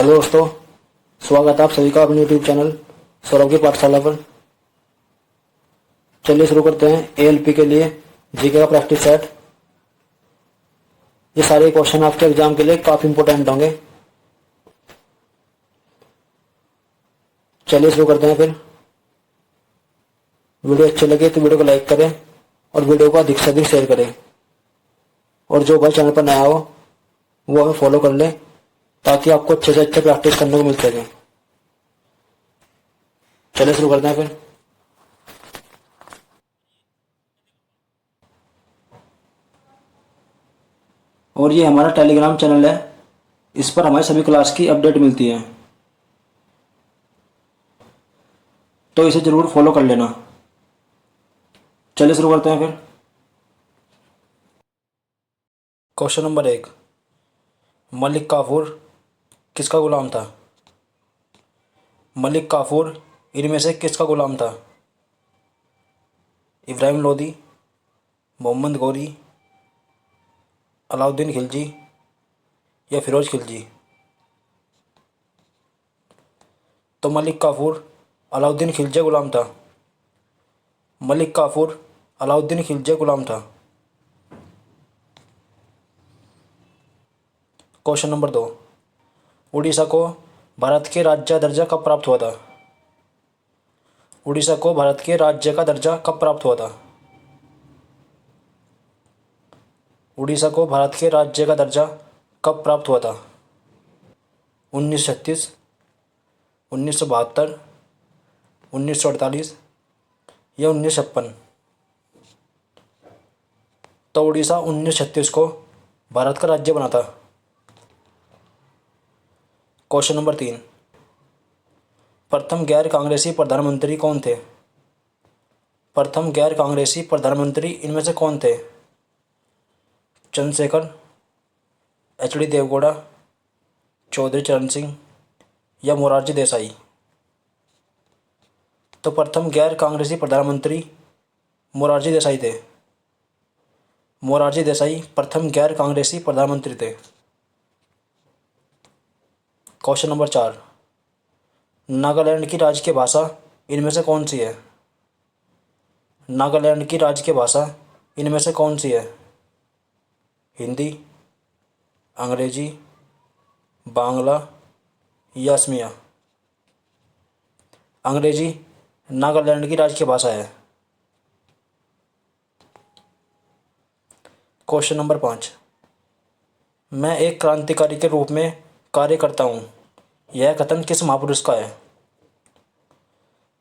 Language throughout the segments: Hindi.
हेलो दोस्तों, स्वागत है आप सभी का अपने यूट्यूब चैनल सौरभ की पाठशाला पर। चलिए शुरू करते हैं एएलपी के लिए जीके का प्रैक्टिस सेट। ये सारे क्वेश्चन आपके एग्जाम के लिए काफी इंपोर्टेंट होंगे। चलिए शुरू करते हैं फिर। वीडियो अच्छी लगे तो वीडियो को लाइक करें और वीडियो को अधिक से अधिक शेयर करें। और जो भाई चैनल पर नया हो वो हमें फॉलो कर ले ताकि आपको अच्छे से अच्छे प्रैक्टिस करने को मिल सके। चलिए शुरू करते हैं फिर। और ये हमारा टेलीग्राम चैनल है, इस पर हमारी सभी क्लास की अपडेट मिलती है, तो इसे जरूर फॉलो कर लेना। चलिए शुरू करते हैं फिर। क्वेश्चन नंबर 1, मलिक काफूर किसका गुलाम था? मलिक काफूर इनमें से किसका गुलाम था? इब्राहिम लोदी, मोहम्मद गौरी, अलाउद्दीन खिलजी या फिरोज खिलजी? तो मलिक काफूर अलाउद्दीन खिलजी गुलाम था। मलिक काफूर अलाउद्दीन खिलजी गुलाम था। क्वेश्चन नंबर 2, उड़ीसा को भारत के राज्य दर्जा कब प्राप्त हुआ था? उड़ीसा को भारत के राज्य का दर्जा कब प्राप्त हुआ था? उड़ीसा को भारत के राज्य का दर्जा कब प्राप्त हुआ था? 1936, 1972, 1948 या 1956? तो उड़ीसा 1936 को भारत का राज्य बना था। क्वेश्चन नंबर 3, प्रथम गैर कांग्रेसी प्रधानमंत्री कौन थे? प्रथम गैर कांग्रेसी प्रधानमंत्री इनमें से कौन थे? चंद्रशेखर, एचडी देवगौड़ा, चौधरी चरण सिंह या मोरारजी देसाई? तो प्रथम गैर कांग्रेसी प्रधानमंत्री मोरारजी देसाई थे। मोरारजी देसाई प्रथम गैर कांग्रेसी प्रधानमंत्री थे। क्वेश्चन नंबर 4, नागालैंड की राजकीय भाषा इनमें से कौन सी है? नागालैंड की राजकीय भाषा इनमें से कौन सी है? हिंदी, अंग्रेजी, बांग्ला या असमिया? अंग्रेजी नागालैंड की राजकीय भाषा है। क्वेश्चन नंबर 5, मैं एक क्रांतिकारी के रूप में कार्य करता हूँ, यह कथन किस महापुरुष का है?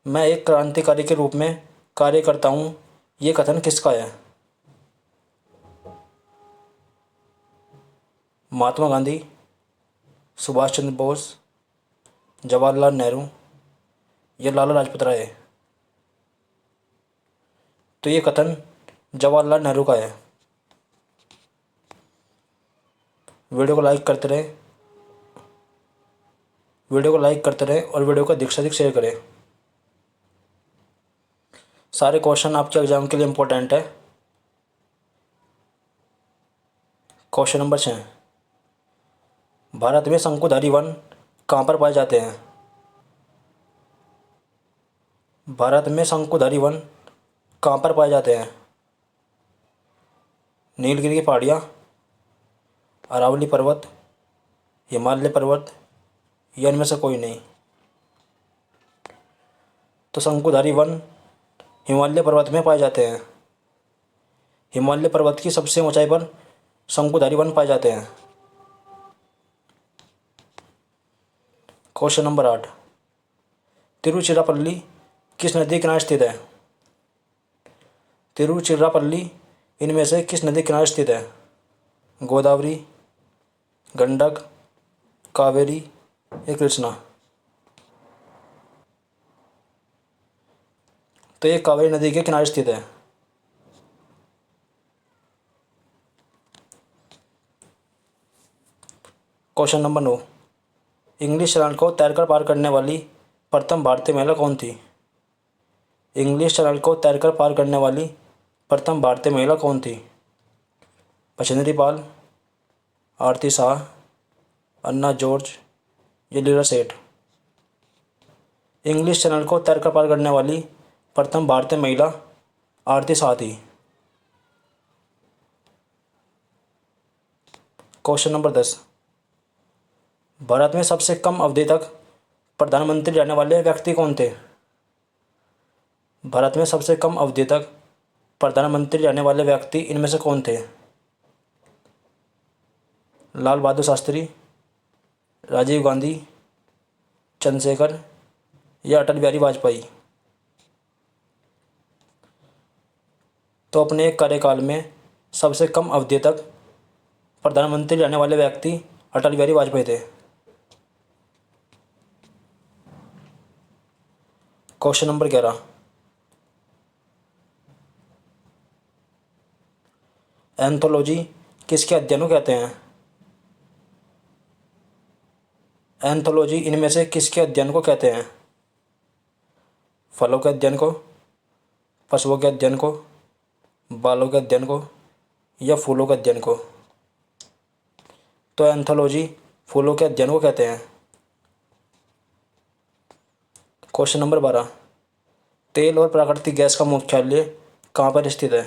मैं एक क्रांतिकारी के रूप में कार्य करता हूँ, यह कथन किसका है? महात्मा गांधी, सुभाष चंद्र बोस, जवाहरलाल नेहरू या लाला लाजपत राय? तो ये कथन जवाहरलाल नेहरू का है। वीडियो को लाइक करते रहें और वीडियो को अधिक से अधिक शेयर करें। सारे क्वेश्चन आपके एग्जाम के लिए इंपॉर्टेंट है। क्वेश्चन नंबर 6, भारत में शंकुधारी वन कहाँ पर पाए जाते हैं? भारत में शंकुधारी वन कहाँ पर पाए जाते हैं? नीलगिरी की पहाड़ियाँ, अरावली पर्वत, हिमालय पर्वत या इनमें से कोई नहीं? तो शंकुधारी वन हिमालय पर्वत में पाए जाते हैं। हिमालय पर्वत की सबसे ऊंचाई पर शंकुधारी वन पाए जाते हैं। क्वेश्चन नंबर 8, तिरुचिरापल्ली किस नदी के किनारे स्थित है? तिरुचिरापल्ली इनमें से किस नदी के किनारे स्थित है? गोदावरी, गंडक, कावेरी या कृष्णा? तो ये कावेरी नदी के किनारे स्थित है। क्वेश्चन नंबर 9, इंग्लिश चैनल को तैरकर पार करने वाली प्रथम भारतीय महिला कौन थी? इंग्लिश चैनल को तैरकर पार करने वाली प्रथम भारतीय महिला कौन थी? बछेंद्री पाल, आरती शाह, अन्ना जॉर्ज ये लीला सेठ। इंग्लिश चैनल को तैरकर पार करने वाली प्रथम भारतीय महिला आरती साहती। Question number 10। भारत में सबसे कम अवधि तक प्रधानमंत्री रहने वाले व्यक्ति कौन थे? भारत में सबसे कम अवधि तक प्रधानमंत्री रहने वाले व्यक्ति इनमें से कौन थे? लाल बहादुर शास्त्री, राजीव गांधी, चंद्रशेखर या अटल बिहारी वाजपेयी। तो अपने एक कार्यकाल में सबसे कम अवधि तक प्रधानमंत्री रहने वाले व्यक्ति अटल बिहारी वाजपेयी थे। Question number 11। एंथोलॉजी किसके अध्ययन को कहते हैं? एंथोलॉजी इनमें से किसके अध्ययन को कहते हैं? फलों के अध्ययन को, पशुओं के अध्ययन को, बालों के अध्ययन को या फूलों के अध्ययन को? तो एंथोलॉजी फूलों के अध्ययन को कहते हैं। Question number 12। तेल और प्राकृतिक गैस का मुख्यालय कहाँ पर स्थित है?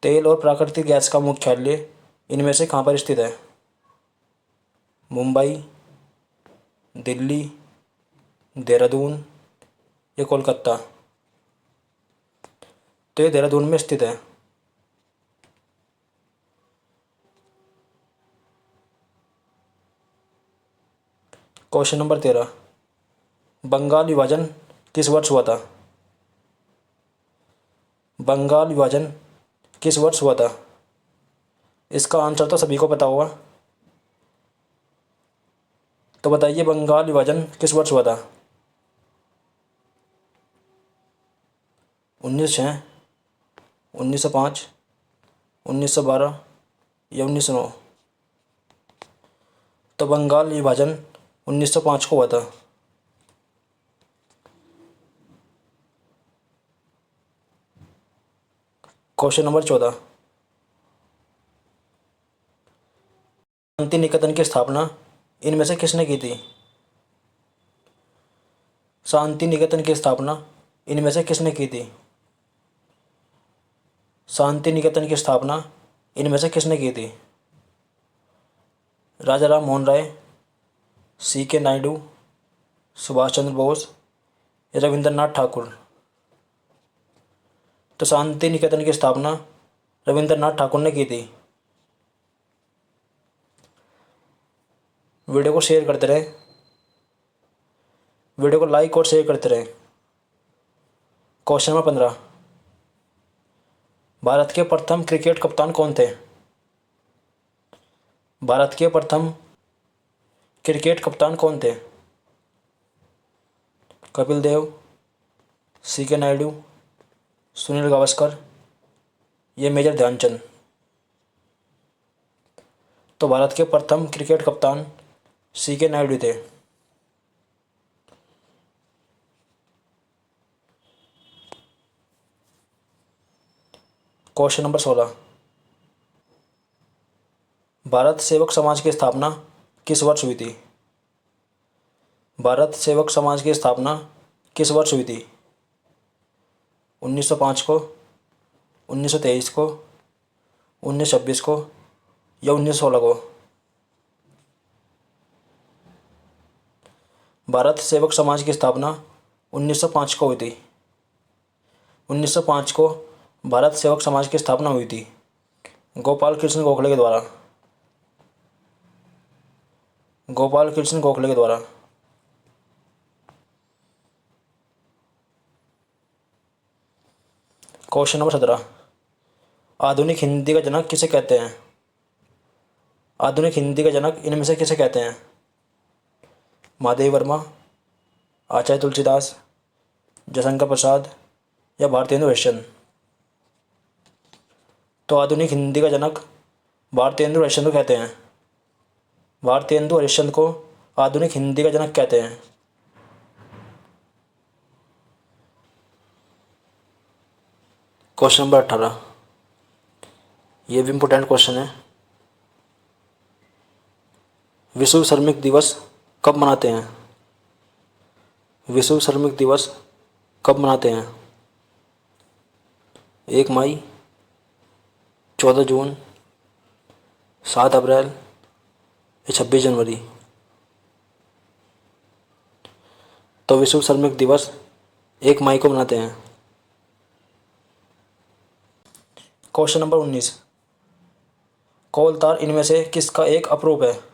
तेल और प्राकृतिक गैस का मुख्यालय इनमें से कहाँ पर स्थित है? मुंबई, दिल्ली, देहरादून या कोलकाता? तो ये देहरादून में स्थित है। Question number 13। बंगाल विभाजन किस वर्ष हुआ था? बंगाल विभाजन किस वर्ष हुआ था? इसका आंसर तो सभी को पता होगा, तो बताइए बंगाल विभाजन किस वर्ष हुआ था? 1906, 1905, 1912 या 1909? तो बंगाल विभाजन 1905 को हुआ था। Question number 14। शांति निकेतन की स्थापना इनमें से किसने की थी? शांति निकेतन की स्थापना इनमें से किसने की थी? शांति निकेतन की स्थापना इनमें से किसने की थी? राजा राम मोहन राय, C.K. नायडू, सुभाष चंद्र बोस या रविंद्रनाथ ठाकुर? तो शांति निकेतन की स्थापना रविंद्रनाथ ठाकुर ने की थी। वीडियो को शेयर करते रहें, वीडियो को लाइक और शेयर करते रहें। Question number 15। भारत के प्रथम क्रिकेट कप्तान कौन थे? भारत के प्रथम क्रिकेट कप्तान कौन थे? कपिल देव, C.K. नायडू, सुनील गावस्कर ये मेजर ध्यानचंद? तो भारत के प्रथम क्रिकेट कप्तान C.K. नायडू थे। Question number 16। भारत सेवक समाज की स्थापना किस वर्ष हुई थी? भारत सेवक समाज की स्थापना किस वर्ष हुई थी? 1905 को, 1923 को, 1926 को या 1916 को? भारत सेवक समाज की स्थापना 1905 को हुई थी। 1905 को भारत सेवक समाज की स्थापना हुई थी गोपाल कृष्ण गोखले के द्वारा। गोपाल कृष्ण गोखले के द्वारा। Question number 17। आधुनिक हिंदी का जनक किसे कहते हैं? आधुनिक हिंदी का जनक इनमें से किसे कहते हैं? महादेव वर्मा, आचार्य तुलसीदास, जयशंकर प्रसाद या भारतेंदु हरिश्चंद्र? तो आधुनिक हिंदी का जनक भारतेंदु हरिश्चंद्र को कहते हैं। भारतेंदु हरिश्चंद्र को आधुनिक हिंदी का जनक कहते हैं। Question number 18। ये भी इम्पोर्टेंट क्वेश्चन है। विश्व श्रमिक दिवस कब मनाते हैं? विश्व श्रमिक दिवस कब मनाते हैं? 1 मई, 14 जून, 7 अप्रैल या 26 जनवरी। तो विश्व श्रमिक दिवस 1 मई को मनाते हैं। क्वेश्चन नंबर 19, कोलतार इनमें से किसका एक अपरूप है?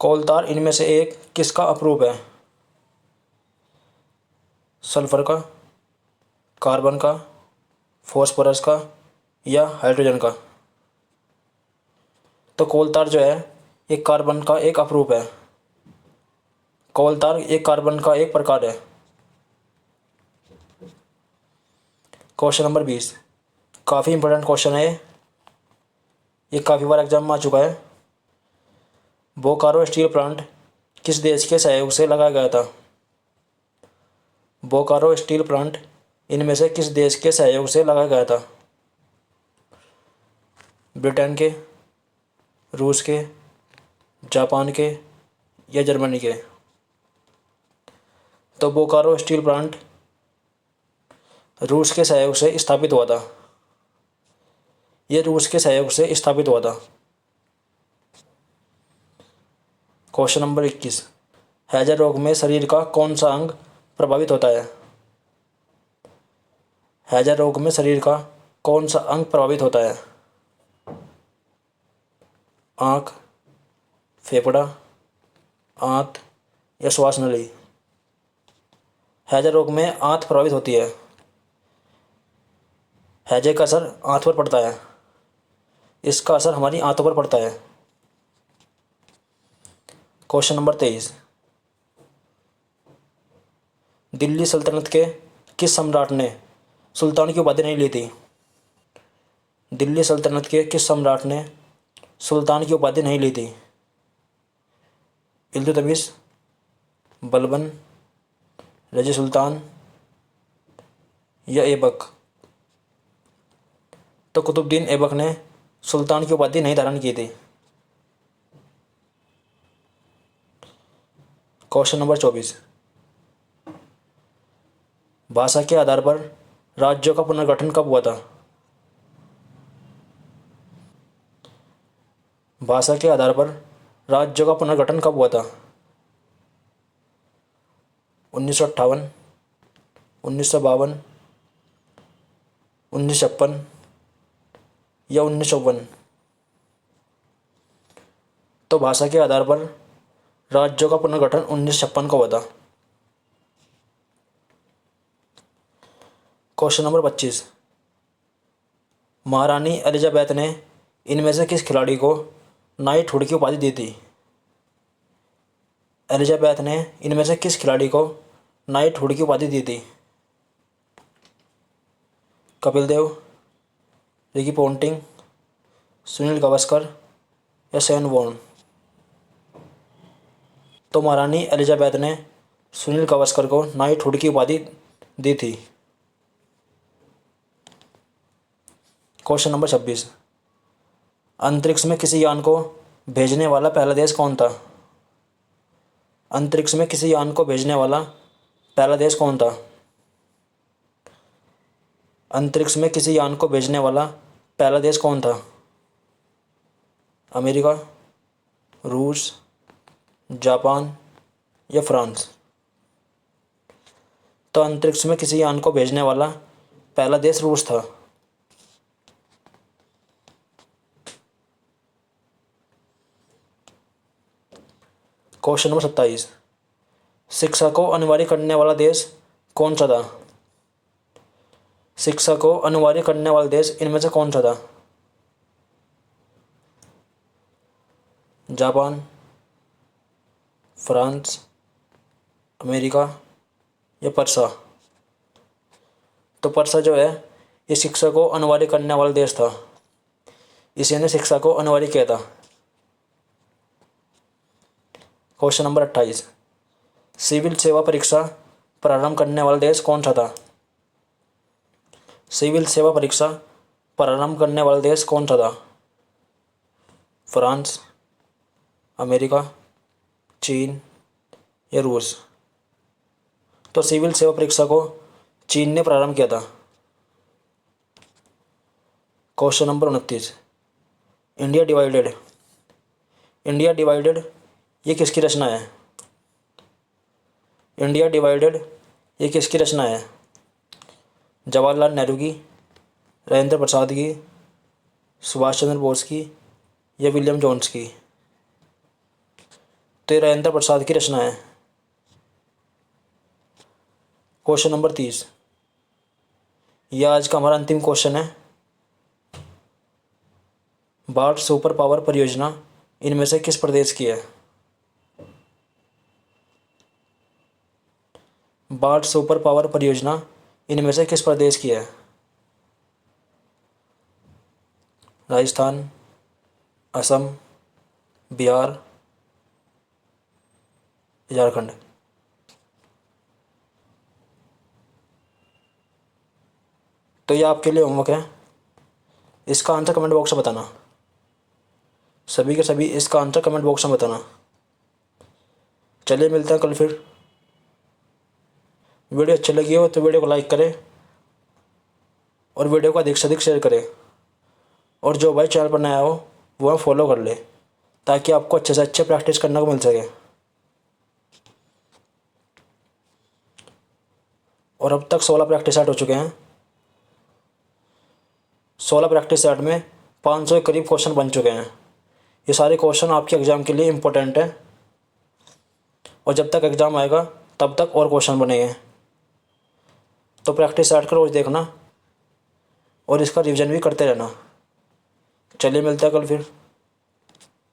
कोलतार इनमें से एक किसका अपरूप है? सल्फर का, कार्बन का, फॉस्फोरस का या हाइड्रोजन का? तो कोलतार जो है ये कार्बन का एक अपरूप है। कोलतार एक कार्बन का एक प्रकार है। क्वेश्चन नंबर 20, काफ़ी इंपॉर्टेंट क्वेश्चन है ये काफ़ी बार एग्जाम में आ चुका है। बोकारो स्टील प्लांट किस देश के सहयोग से लगाया गया था? बोकारो स्टील प्लांट इनमें से किस देश के सहयोग से लगाया गया था? ब्रिटेन के, रूस के, जापान के या जर्मनी के? तो बोकारो स्टील प्लांट रूस के सहयोग से स्थापित हुआ था। ये रूस के सहयोग से स्थापित हुआ था। क्वेश्चन नंबर 21, हैजा रोग में शरीर का कौन सा अंग प्रभावित होता है? हैजा रोग में शरीर का कौन सा अंग प्रभावित होता है? आँख, फेफड़ा, आंत या श्वास नली? हैजा रोग में आंत प्रभावित होती है। हैजे का असर आंत पर पड़ता है। इसका असर हमारी आंतों पर पड़ता है। क्वेश्चन नंबर 23, दिल्ली सल्तनत के किस सम्राट ने सुल्तान की उपाधि नहीं ली थी? दिल्ली सल्तनत के किस सम्राट ने सुल्तान की उपाधि नहीं ली थी? इल्तुतमिश, बलबन, रज़ी सुल्तान या ऐबक? तो कुतुबुद्दीन ऐबक ने सुल्तान की उपाधि नहीं धारण की थी। क्वेश्चन नंबर 24, भाषा के आधार पर राज्यों का पुनर्गठन कब हुआ था? भाषा के आधार पर राज्यों का पुनर्गठन कब हुआ था? 1958, 1952, 1956 या 1954? तो भाषा के आधार पर राज्यों का पुनर्गठन 1956 को हुआ था। क्वेश्चन नंबर 25, महारानी एलिजाबेथ ने इनमें से किस खिलाड़ी को नाइटहुड की उपाधि दी थी? एलिजाबेथ ने इनमें से किस खिलाड़ी को नाइटहुड की उपाधि दी थी? कपिल देव, रिकी पोंटिंग, सुनील गावस्कर या शेन वॉर्न? तो महारानी एलिजाबेथ ने सुनील गावस्कर को नाइटहुड की उपाधि दी थी। क्वेश्चन नंबर 26, अंतरिक्ष में किसी यान को भेजने वाला पहला देश कौन था? अंतरिक्ष में किसी यान को भेजने वाला पहला देश कौन था? अंतरिक्ष में किसी यान को भेजने वाला पहला देश कौन था? अमेरिका, रूस, जापान या फ्रांस? तो अंतरिक्ष में किसी यान को भेजने वाला पहला देश रूस था। क्वेश्चन नंबर 27, शिक्षा को अनिवार्य करने वाला देश कौन सा था? शिक्षा को अनिवार्य करने वाला देश इनमें से कौन सा था? जापान, फ्रांस, अमेरिका या पर्सा? तो पर्सा जो है ये शिक्षा को अनिवार्य करने वाला देश था। इसी ने शिक्षा को अनिवार्य किया था। क्वेश्चन नंबर 28, सिविल सेवा परीक्षा प्रारंभ करने वाला देश कौन सा था? सिविल सेवा परीक्षा प्रारंभ करने वाला देश कौन सा था? फ्रांस, अमेरिका, चीन या रूस? तो सिविल सेवा परीक्षा को चीन ने प्रारंभ किया था। Question number 29, India divided. India divided ये किसकी रचना है? इंडिया डिवाइडेड ये किसकी रचना है? जवाहरलाल नेहरू की, राजेंद्र प्रसाद की, सुभाष चंद्र बोस की या विलियम जोन्स की? तो ये राजेंद्र प्रसाद की रचना है। क्वेश्चन नंबर 30, यह आज का हमारा अंतिम क्वेश्चन है। बार्ट सुपर पावर परियोजना इनमें से किस प्रदेश की है? बार्ट सुपर पावर परियोजना इनमें से किस प्रदेश की है? राजस्थान, असम, बिहार, झारखंड? तो ये आपके लिए होमवर्क है। इसका आंसर कमेंट बॉक्स में बताना। सभी के सभी इसका आंसर कमेंट बॉक्स में बताना। चलिए मिलते हैं कल फिर। वीडियो अच्छी लगी हो तो वीडियो को लाइक करें और वीडियो को अधिक से अधिक शेयर करें। और जो भाई चैनल पर नया हो वो फॉलो कर ले, ताकि आपको अच्छे से अच्छे प्रैक्टिस करने को मिल सके। और अब तक 16 प्रैक्टिस सेट हो चुके हैं। 16 प्रैक्टिस सेट में 500 के करीब क्वेश्चन बन चुके हैं। ये सारे क्वेश्चन आपके एग्ज़ाम के लिए इम्पोर्टेंट है, और जब तक एग्ज़ाम आएगा तब तक और क्वेश्चन बनेंगे। तो प्रैक्टिस सेट कर रोज़ देखना और इसका रिवीजन भी करते रहना। चलिए मिलते हैं कल फिर।